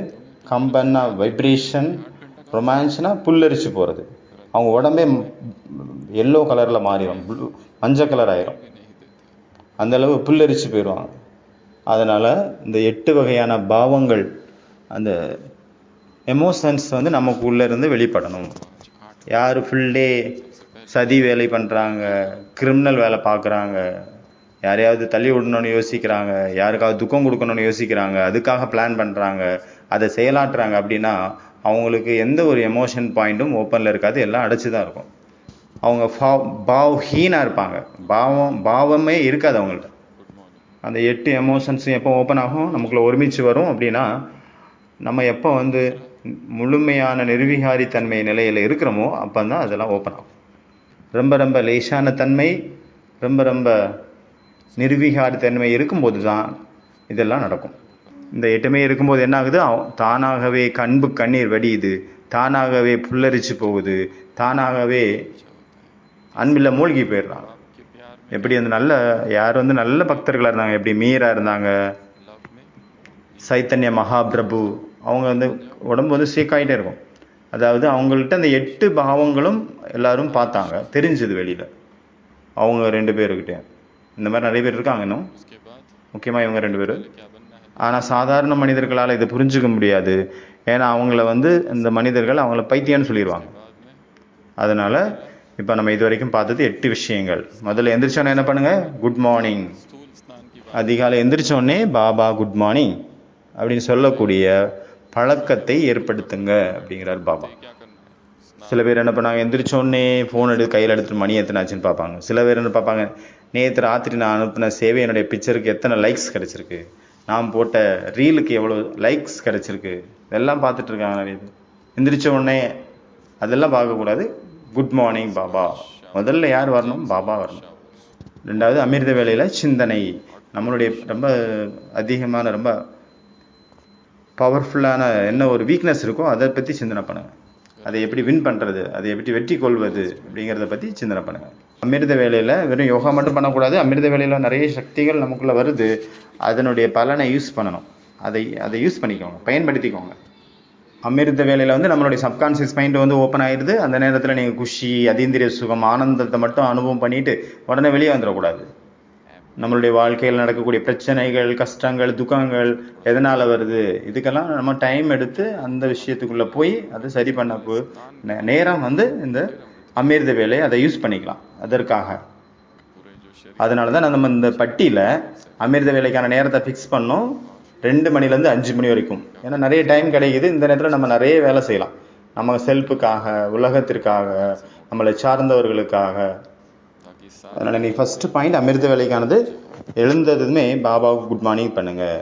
கம்பன்னா வைப்ரேஷன், ரொமான்ஸ்னா புல்லரிச்சு போகிறது. அவங்க உடம்பே எல்லோ கலரில் மாறிடும், மஞ்சள் கலர் ஆயிரும். அந்தளவு புல்லரிச்சு போயிடுவாங்க. அதனால் இந்த 8 வகையான பாவங்கள், அந்த எமோஷன்ஸ் நமக்கு உள்ளேருந்து வெளிப்படணும். யார் ஃபுல் டே சதி வேலை பண்ணுறாங்க, கிரிமினல் வேலை பார்க்குறாங்க, யாரையாவது தள்ளி விடணும்னு யோசிக்கிறாங்க, யாருக்காவது துக்கம் கொடுக்கணும்னு யோசிக்கிறாங்க, அதுக்காக பிளான் பண்ணுறாங்க, அதை செயலாற்றுறாங்க அப்படின்னா அவங்களுக்கு எந்த ஒரு எமோஷன் பாயிண்ட்டும் ஓப்பனில் இருக்காது, எல்லாம் அடைச்சி தான் இருக்கும். அவங்க பாவஹீனாக இருப்பாங்க. பாவமே இருக்காது அவங்கள்ட்ட. அந்த 8 எமோஷன்ஸும் எப்போ ஓப்பன் ஆகும்? நமக்குள்ளே ஒருமிச்சு வரும். அப்படின்னா நம்ம எப்போ முழுமையான நிர்விகாரி தன்மை நிலையில் இருக்கிறோமோ அப்போ தான் அதெல்லாம் ஓப்பன் ஆகும். ரொம்ப ரொம்ப லேசான தன்மை, ரொம்ப ரொம்ப நிர்விகாரி தன்மை இருக்கும்போது தான் இதெல்லாம் நடக்கும். இந்த 8மே இருக்கும்போது என்ன ஆகுது? தானாகவே கண்பு கண்ணீர் வடியுது, தானாகவே புல்லரிச்சு போகுது, தானாகவே அன்பில் மூழ்கி போயிடுறாங்க. எப்படி நல்ல யார் நல்ல பக்தர்களாக இருந்தாங்க, எப்படி மீரா இருந்தாங்க, சைத்தன்ய மகாபிரபு, அவங்க உடம்பு சீக்காயிட்டே இருக்கும். அதாவது அவங்கள்ட்ட அந்த 8 பாவங்களும் எல்லாரும் பார்த்தாங்க, தெரிஞ்சுது வெளியில் அவங்க 2 பேருக்கிட்டே. இந்த மாதிரி நிறைய பேர் இருக்காங்க இன்னும், முக்கியமாக இவங்க 2 பேர். ஆனால் சாதாரண மனிதர்களால் இதை புரிஞ்சுக்க முடியாது. ஏன்னா அவங்கள வந்து இந்த மனிதர்கள் அவங்கள பைத்தியம்னு சொல்லிடுவாங்க. அதனால் இப்போ நம்ம இது வரைக்கும் பார்த்தது 8 விஷயங்கள். முதல்ல எந்திரிச்சோன்னே என்ன பண்ணுங்கள்? Good morning. அதிகாலை எந்திரிச்சோடனே பாபா குட் மார்னிங் அப்படின்னு சொல்லக்கூடிய பழக்கத்தை ஏற்படுத்துங்க அப்படிங்கிறார் பாபா. சில பேர் என்ன பண்ணாங்க, எந்திரிச்சோடனே ஃபோன் கையில் எடுத்துட்டு மணி எத்தனாச்சுன்னு பார்ப்பாங்க. சில பேர் என்ன பார்ப்பாங்க, நேற்று ராத்திரி நான் அனுப்பின சேவை என்னுடைய பிக்சருக்கு எத்தனை லைக்ஸ் கிடச்சிருக்கு, நான் போட்ட ரீலுக்கு எவ்வளோ லைக்ஸ் கிடச்சிருக்கு, இதெல்லாம் பார்த்துட்டு இருக்காங்க நிறைய பேர். எந்திரிச்ச உடனே அதெல்லாம் பார்க்கக்கூடாது. Good morning Baba. முதல்ல யார் வரணும்? பாபா வரணும். 2வது அமிர்த வேளையில் சிந்தனை. நம்மளுடைய ரொம்ப அதிகமான ரொம்ப பவர்ஃபுல்லான என்ன ஒரு வீக்னஸ் இருக்கோ அதை பற்றி சிந்தனை பண்ணுங்கள். அதை எப்படி வின் பண்ணுறது, அதை எப்படி வெற்றி கொள்வது அப்படிங்கிறத பற்றி சிந்தனை பண்ணுங்கள். அமிர்த வேளையில் வெறும் யோகா மட்டும் பண்ணக்கூடாது. அமிர்த வேளையில் நிறைய சக்திகள் நமக்குள்ளே வருது. அதனுடைய பலனை யூஸ் பண்ணணும். அதை யூஸ் பண்ணிக்கோங்க, பயன்படுத்திக்கோங்க. அமிர்த வேளையில் வந்து நம்மளுடைய சப்கான்ஷியஸ் மைண்டு வந்து ஓப்பன் ஆகிடுது. அந்த நேரத்தில் நீங்கள் குஷி, அதீந்திரிய சுகம், ஆனந்தத்தை மட்டும் அனுபவம் பண்ணிவிட்டு உடனே வெளியே வந்துடக்கூடாது. நம்மளுடைய வாழ்க்கையில் நடக்கக்கூடிய பிரச்சனைகள், கஷ்டங்கள், துக்கங்கள் எதனால் வருது, இதுக்கெல்லாம் நம்ம டைம் எடுத்து அந்த விஷயத்துக்குள்ளே போய் அதை சரி பண்ணப்போ நேரம் வந்து இந்த அமிர்த வேலை அதை யூஸ் பண்ணிக்கலாம். அதற்காக அதனால தான் நம்ம இந்த பட்டியில் அமிர்த வேலைக்கான நேரத்தை ஃபிக்ஸ் பண்ணோம். 2 மணிலேருந்து 5 மணி வரைக்கும். ஏன்னா நிறைய டைம் கிடைக்குது. இந்த நேரத்தில் நம்ம நிறைய வேலை செய்யலாம். நம்ம செல்ஃபுக்காக, உலகத்திற்காக, நம்மளை சார்ந்தவர்களுக்காக. அதனால் நீ ஃபஸ்ட்டு பாயிண்ட் அமிர்த வேலைக்கானது. எழுந்ததுமே பாபாவுக்கு குட் மார்னிங் பண்ணுங்கள்.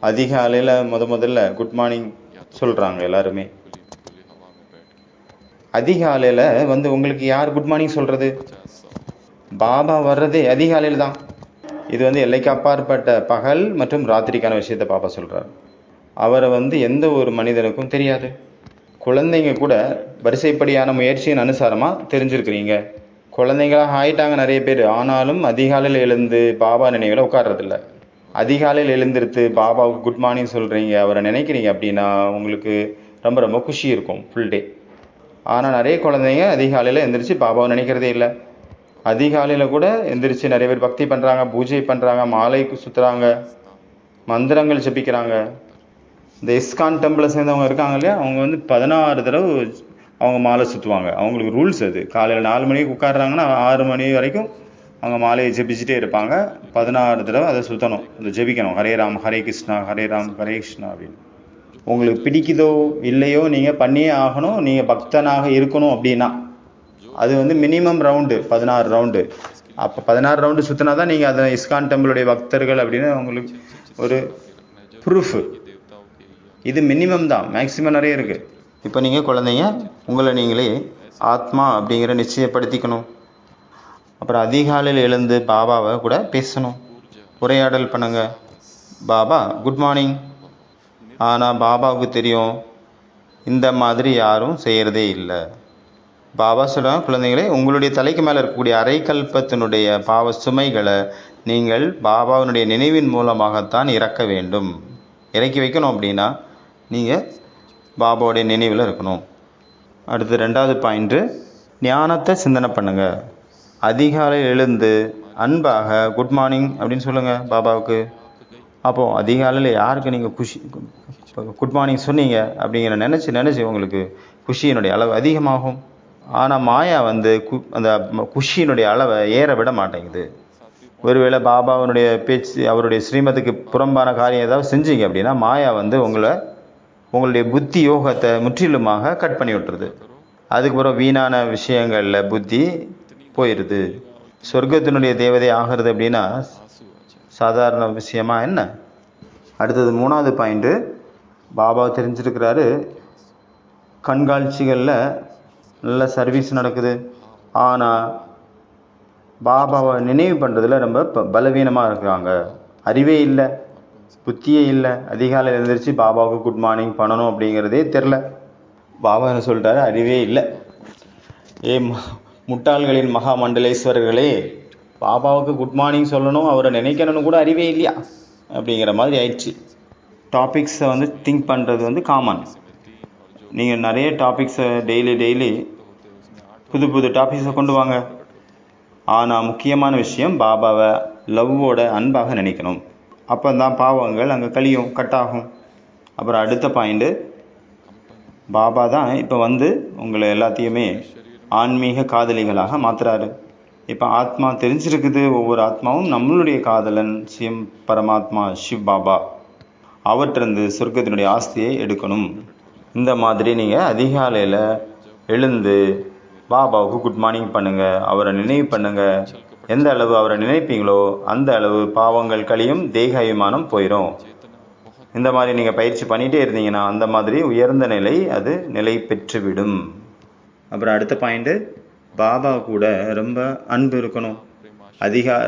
அதிகாலையில் முதல்ல குட் மார்னிங் சொல்கிறாங்க எல்லாருமே. அதிகாலையில் வந்து உங்களுக்கு யார் குட் மார்னிங் சொல்கிறது? பாபா வர்றதே அதிகாலையில் தான். இது வந்து எல்லைக்கு அப்பாற்பட்ட பகல் மற்றும் ராத்திரிக்கான விஷயத்தை பாபா சொல்கிறார். அவரை வந்து எந்த ஒரு மனிதனுக்கும் தெரியாது. குழந்தைங்க கூட வரிசைப்படியான முயற்சியின் அனுசாரமாக தெரிஞ்சிருக்கிறீங்க. குழந்தைங்களாக ஆயிட்டாங்க நிறைய பேர். ஆனாலும் அதிகாலையில் எழுந்து பாபா நினைவில் உட்கார்றதில்ல. அதிகாலையில் எழுந்திருத்து பாபாவுக்கு குட் மார்னிங் சொல்கிறீங்க, அவரை நினைக்கிறீங்க அப்படின்னா உங்களுக்கு ரொம்ப ரொம்ப குஷி இருக்கும் ஃபுல் டே. ஆனால் நிறைய குழந்தைங்க அதிகாலையில் எந்திரிச்சு பாபாவை நினைக்கிறதே இல்லை. அதிகாலையில் கூட எந்திரிச்சு நிறைய பேர் பக்தி பண்ணுறாங்க, பூஜை பண்ணுறாங்க, மாலைக்கு சுற்றுறாங்க, மந்திரங்கள் ஜபிக்கிறாங்க. இந்த இஸ்கான் டெம்பிளை சேர்ந்தவங்க இருக்காங்க இல்லையா, அவங்க வந்து 16 தடவை அவங்க மாலை சுற்றுவாங்க. அவங்களுக்கு ரூல்ஸ் அது. காலையில் 4 மணிக்கு உட்காடுறாங்கன்னா 6 மணி வரைக்கும் அவங்க மாலையை ஜெபிச்சுட்டே இருப்பாங்க. 16 தடவை அதை சுற்றணும், அதை ஜெபிக்கணும். ஹரே ராம் ஹரே கிருஷ்ணா, ஹரே ராம் ஹரே கிருஷ்ணா அப்படின்னு. உங்களுக்கு பிடிக்குதோ இல்லையோ நீங்கள் பண்ணியே ஆகணும். நீங்கள் பக்தனாக இருக்கணும் அப்படின்னா அது வந்து மினிமம் ரவுண்டு 16 ரவுண்டு. அப்போ 16 ரவுண்டு சுற்றினா தான் நீங்கள் அதை இஸ்கான் டெம்பிளுடைய பக்தர்கள் அப்படின்னு உங்களுக்கு ஒரு ப்ரூஃபு. இது மினிமம் தான், மேக்ஸிமம் நிறைய இருக்குது. இப்போ நீங்கள் குழந்தைங்க உங்களை நீங்களே ஆத்மா அப்படிங்கிற நிச்சயப்படுத்திக்கணும். அப்புறம் அதிகாலையில் எழுந்து பாபாவை கூட பேசணும், உரையாடல் பண்ணுங்க. Baba good morning. ஆனால் பாபாவுக்கு தெரியும் இந்த மாதிரி யாரும் செய்கிறதே இல்லை. பாபா சொல்கிறாங்க, குழந்தைங்களே உங்களுடைய தலைக்கு மேலே இருக்கக்கூடிய அரைக்கல்பத்தினுடைய பாவ சுமைகளை நீங்கள் பாபாவினுடைய நினைவின் மூலமாகத்தான் இறக்க வேண்டும். இறக்கி வைக்கணும் அப்படின்னா நீங்கள் பாபாவுடைய நினைவில் இருக்கணும். அடுத்து 2வது பாயிண்ட்டு, ஞானத்தை சிந்தனை பண்ணுங்கள். அதிகாலையில் எழுந்து அன்பாக குட் மார்னிங் அப்படின்னு சொல்லுங்கள் பாபாவுக்கு. அப்போது அதிகாலையில் யாருக்கு நீங்கள் குட் மார்னிங் சொன்னீங்க அப்படிங்கிற நினச்சி உங்களுக்கு குஷியினுடைய அளவு அதிகமாகும். ஆனால் மாயா வந்து அந்த குஷியினுடைய அளவை ஏற விட மாட்டேங்குது. ஒருவேளை பாபாவினுடைய பேச்சு, அவருடைய ஸ்ரீமத்துக்கு புறம்பான காரியம் ஏதாவது செஞ்சீங்க அப்படின்னா மாயா வந்து உங்களுடைய புத்தி யோகத்தை முற்றிலுமாக கட் பண்ணி விட்டுருது. அதுக்கப்புறம் வீணான விஷயங்களில் புத்தி போயிடுது. சொர்க்கத்தினுடைய தேவதை ஆகிறது அப்படின்னா சாதாரண விஷயமா என்ன? அடுத்தது 3வது பாயிண்ட்டு, பாபா தெரிஞ்சிருக்கிறாரு கண்காட்சிகளில் நல்ல சர்வீஸ் நடக்குது. ஆனால் பாபாவை நினைவு பண்ணுறதுல ரொம்ப பலவீனமாக இருக்கிறாங்க. அறிவே இல்லை, புத்தியே இல்லை. அதிகாலையில் எழுந்திரிச்சு பாபாவுக்கு குட் மார்னிங் பண்ணணும் அப்படிங்கிறதே தெரில. பாபா என்ன சொல்லிட்டாரு, அறிவே இல்லை. முட்டாள்களின் மகா மண்டலேஸ்வரர்களே, பாபாவுக்கு குட் மார்னிங் சொல்லணும், அவரை நினைக்கணும்னு கூட அறிவே இல்லையா அப்படிங்கிற மாதிரி ஆயிடுச்சு. டாபிக்ஸை வந்து திங்க் பண்ணுறது வந்து காமன். நீங்கள் நிறைய டாபிக்ஸை டெய்லி புது டாபிக்ஸை கொண்டு வாங்க. ஆனால் முக்கியமான விஷயம் பாபாவை லவ்வோட அன்பாக நினைக்கணும். அப்போ தான் பாவங்கள் அங்கே கழியும், கட்டாகும். அப்புறம் அடுத்த பாயிண்ட்டு, பாபா தான் இப்போ வந்து உங்களை எல்லாத்தையுமே ஆன்மீக காதலிகளாக மாற்றுறாரு. இப்போ ஆத்மா தெரிஞ்சிருக்குது, ஒவ்வொரு ஆத்மாவும் நம்மளுடைய காதலன் சிவம் பரமாத்மா சிவ் பாபா, அவற்றிருந்து சொர்க்கத்தினுடைய ஆஸ்தியை எடுக்கணும். இந்த மாதிரி நீங்கள் அதிகாலையில் எழுந்து பாபாவுக்கு குட் மார்னிங் பண்ணுங்கள், அவரை நினைவு பண்ணுங்கள். எந்த அளவு அவரை நினைப்பீங்களோ அந்த அளவு பாவங்கள் கழியும், தேக அபிமானம் போயிடும். இந்த மாதிரி நீங்கள் பயிற்சி பண்ணிகிட்டே இருந்தீங்கன்னா அந்த மாதிரி உயர்ந்த நிலை அது நிலை பெற்றுவிடும். அப்புறம் அடுத்த பாயிண்ட்டு, பாபா கூட ரொம்ப அன்பு இருக்கணும்.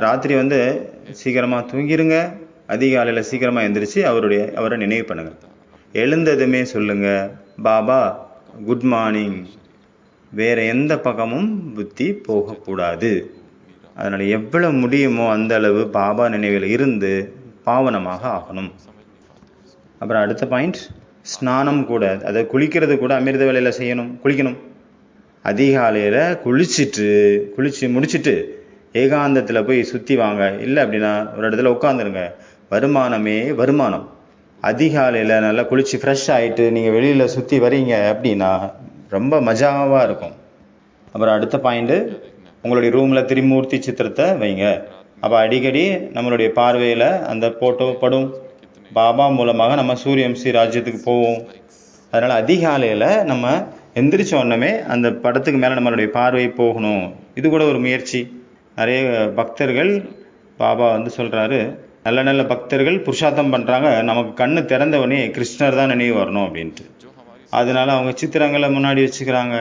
ராத்திரி வந்து சீக்கிரமாக தூங்கிடுங்க, அதிகாலையில் சீக்கிரமாக எழுந்திரிச்சு அவரை நினைவு பண்ணுங்கள். எழுந்ததுமே சொல்லுங்கள், பாபா குட் மார்னிங். வேறு எந்த பக்கமும் புத்தி போகக்கூடாது. அதனால் எவ்வளோ முடியுமோ அந்த அளவு பாபா நினைவில் இருந்து பாவனமாக ஆகணும். அப்புறம் அடுத்த பாயிண்ட், ஸ்நானம் கூட, அதை குளிக்கிறது கூட அமிர்த வேலையில் குளிக்கணும். அதிகாலையில் குளித்து முடிச்சுட்டு ஏகாந்தத்தில் போய் சுற்றி வாங்க. இல்லை அப்படின்னா ஒரு இடத்துல உட்காந்துருங்க. வருமானமே வருமானம். அதிகாலையில் நல்லா குளித்து ஃப்ரெஷ் ஆகிட்டு நீங்கள் வெளியில் சுற்றி வரீங்க அப்படின்னா ரொம்ப மஜாவாக இருக்கும். அப்புறம் அடுத்த பாயிண்ட்டு, உங்களுடைய ரூமில் திரிமூர்த்தி சித்திரத்தை வைங்க. அப்போ அடிக்கடி நம்மளுடைய பார்வையில் அந்த ஃபோட்டோ படும். பாபா மூலமாக நம்ம சூரியவம்சி ராஜ்யத்துக்கு போவோம். அதனால் அதிகாலையில் நம்ம எந்திரிச்ச உடனே அந்த படத்துக்கு மேலே நம்மளுடைய பார்வை போகணும். இது கூட ஒரு முயற்சி. நிறைய பக்தர்கள் பாபா வந்து சொல்கிறாரு, நல்ல நல்ல பக்தர்கள் புருஷார்த்தம் பண்ணுறாங்க, நமக்கு கண்ணு திறந்தவொடனே கிருஷ்ணர் தான் நினைவு வரணும் அப்படின்ட்டு. அதனால அவங்க சித்திரங்களை முன்னாடி வச்சுக்கிறாங்க.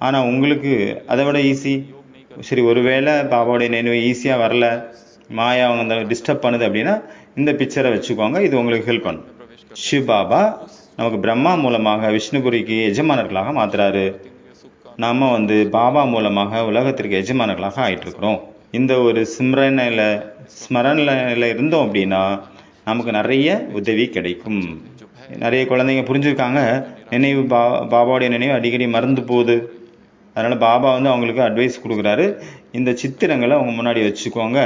ஆனால் உங்களுக்கு அதை விட ஈஸி. சரி, ஒருவேளை பாபாவுடைய நினைவு ஈஸியாக வரல, மாயா அவங்க டிஸ்டர்ப் பண்ணுது அப்படின்னா இந்த பிக்சரை வச்சுக்கோங்க, இது உங்களுக்கு ஹெல்ப் பண்ணும். சிவ் பாபா நமக்கு பிரம்மா மூலமாக விஷ்ணுபுரிக்கு எஜமானர்களாக மாற்றுறாரு. நாம் வந்து பாபா மூலமாக உலகத்திற்கு எஜமானர்களாக ஆகிட்டுருக்குறோம். இந்த ஒரு ஸ்மரணில் இருந்தோம் அப்படின்னா நமக்கு நிறைய உதவி கிடைக்கும். நிறைய குழந்தைங்க புரிஞ்சுருக்காங்க, நினைவு பாபாவுடைய நினைவு அடிக்கடி மறந்து போகுது. அதனால் பாபா வந்து அவங்களுக்கு அட்வைஸ் கொடுக்குறாரு, இந்த சித்திரங்களை அவங்க முன்னாடி வச்சுக்கோங்க,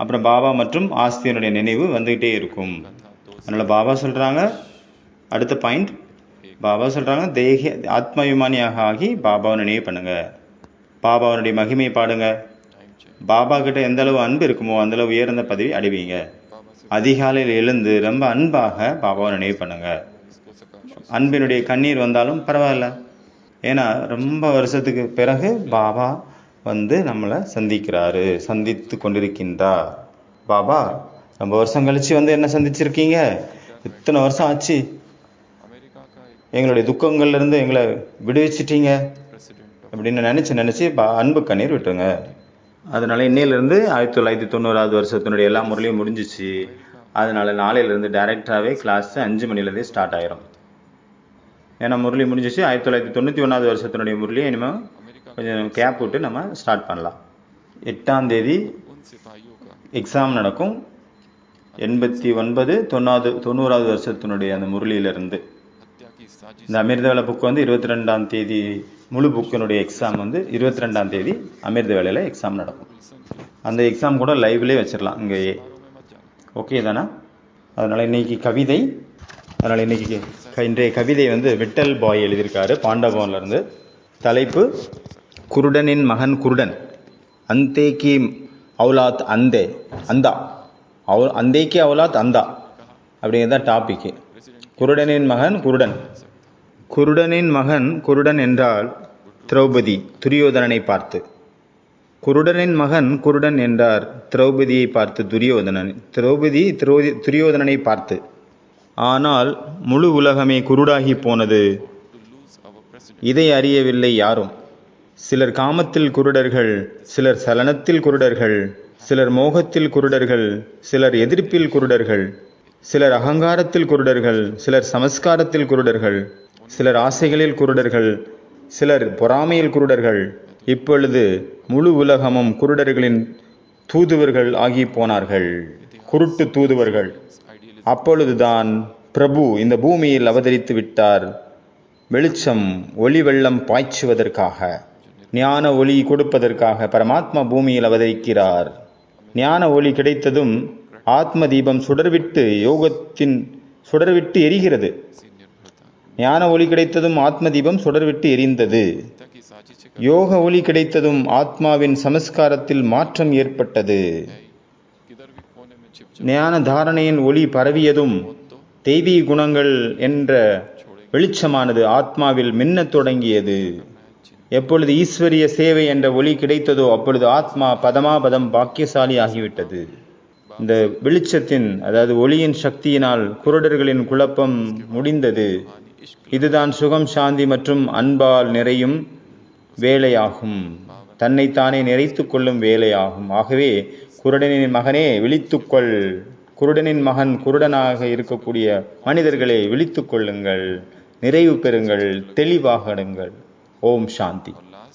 அப்புறம் பாபா மற்றும் ஆஸ்தியனுடைய நினைவு வந்துக்கிட்டே இருக்கும். அதனால் பாபா சொல்கிறாங்க, அடுத்த பாயிண்ட், பாபா சொல்கிறாங்க, ஆத்மாபிமானியாக ஆகி பாபாவை நினைவு பண்ணுங்கள், பாபாவனுடைய மகிமையை பாடுங்க. பாபா கிட்ட எந்த அளவு அன்பு இருக்குமோ அந்த அளவு உயர்ந்த பதவி அடைவீங்க. அதிகாலையில் எழுந்து ரொம்ப அன்பாக பாபாவை நினைவு பண்ணுங்க. அன்பினுடைய கண்ணீர் வந்தாலும் பரவாயில்ல, ஏன்னா ரொம்ப வருஷத்துக்கு பிறகு பாபா வந்து நம்மளை சந்தித்து கொண்டிருக்கின்றார். பாபா ரொம்ப வருஷம் கழிச்சு வந்து என்ன சந்திச்சிருக்கீங்க, இத்தனை வருஷம் ஆச்சு, எங்களுடைய துக்கங்கள்லேருந்து எங்களை விடுவிச்சிட்டீங்க அப்படின்னு நினச்சி அன்பு கண்ணீர் விட்டுருங்க. அதனால் இன்னையிலேருந்து 1990 வருஷத்தினுடைய எல்லா முறையிலையும் முடிஞ்சிச்சு. அதனால் நாளையிலேருந்து டைரெக்டாகவே கிளாஸ் 5 மணிலேருந்தே ஸ்டார்ட் ஆயிரும். ஏன்னா முரளி முடிஞ்சிச்சு. 1991 வருஷத்தினுடைய முரளியை இனிமேல் கொஞ்சம் கேப் விட்டு நம்ம ஸ்டார்ட் பண்ணலாம். 8ஆம் தேதி எக்ஸாம் நடக்கும். 89, 90 வருஷத்தினுடைய அந்த முரளியிலிருந்து இந்த அமிர்த வேலை புக்கு வந்து 22ஆம் தேதி முழு புக்கினுடைய எக்ஸாம் வந்து 22ஆம் தேதி அமிர்த வேலையில் எக்ஸாம் நடக்கும். அந்த எக்ஸாம் கூட லைவ்லேயே வச்சிடலாம் இங்கேயே. ஓகே தானே? அதனால் இன்றைக்கி கவிதை, இன்றைய கவிதை வந்து விட்டல் பாய் எழுதியிருக்காரு பாண்டபவன்லேருந்து. தலைப்பு குருடனின் மகன் குருடன், அந்தேக்கி அவுலாத் அந்தா அந்தேக்கி அவுலாத் அந்தா அப்படிங்கிறதான் டாபிக்கு. குருடனின் மகன் குருடன். குருடனின் மகன் குருடன் என்றால் திரௌபதி துரியோதனனை பார்த்து. குருடனின் மகன் குருடன் என்றார் திரௌபதியை பார்த்து துரியோதனனை பார்த்து. ஆனால் முழு உலகமே குருடாகி போனது. இதை அறியவில்லை யாரும். சிலர் காமத்தில் குருடர்கள், சிலர் சலனத்தில் குருடர்கள், சிலர் மோகத்தில் குருடர்கள், சிலர் எதிர்ப்பில் குருடர்கள், சிலர் அகங்காரத்தில் குருடர்கள், சிலர் சமஸ்காரத்தில் குருடர்கள், சிலர் ஆசைகளில் குருடர்கள், சிலர் பொறாமையில் குருடர்கள். இப்பொழுது முழு உலகமும் குருடர்களின் தூதுவர்கள் ஆகி போனார்கள், குருட்டு தூதுவர்கள். அப்பொழுதுதான் பிரபு இந்த பூமியில் அவதரித்து விட்டார். வெளிச்சம் ஒளி வெள்ளம் பாய்ச்சுவதற்காக, ஞான ஒளி கொடுப்பதற்காக பரமாத்மா பூமியில் அவதரிக்கிறார். ஞான ஒளி கிடைத்ததும் ஆத்ம தீபம் சுடர்விட்டு எரிகிறது. ஞான ஒளி கிடைத்ததும் ஆத்ம தீபம் சுடர்விட்டு எரிந்தது. யோக ஒளி கிடைத்ததும் ஆத்மாவின் சமஸ்காரத்தில் மாற்றம் ஏற்பட்டது. ஞான தாரணையின் ஒளி பரவியதும் தெய்வீக குணங்கள் என்ற வெளிச்சமானது ஆத்மாவில் மின்னத் தொடங்கியது. எப்பொழுது ஈஸ்வரிய சேவை என்ற ஒளி கிடைத்ததோ அப்பொழுது ஆத்மா பதமாபதம் பாக்கியசாலி ஆகிவிட்டது. இந்த வெளிச்சத்தின் அதாவது ஒளியின் சக்தியினால் குருடர்களின் குழப்பம் முடிந்தது. இதுதான் சுகம், சாந்தி மற்றும் அன்பால் நிறையும் வேலையாகும். தன்னைத்தானே நிறைத்து கொள்ளும் வேலையாகும். ஆகவே குருடனின் மகனே விழித்துக்கொள். குருடனின் மகன் குருடனாக இருக்கக்கூடிய மனிதர்களை விழித்துக் கொள்ளுங்கள், நிறைவு பெறுங்கள், தெளிவாகடுங்கள். ஓம் சாந்தி.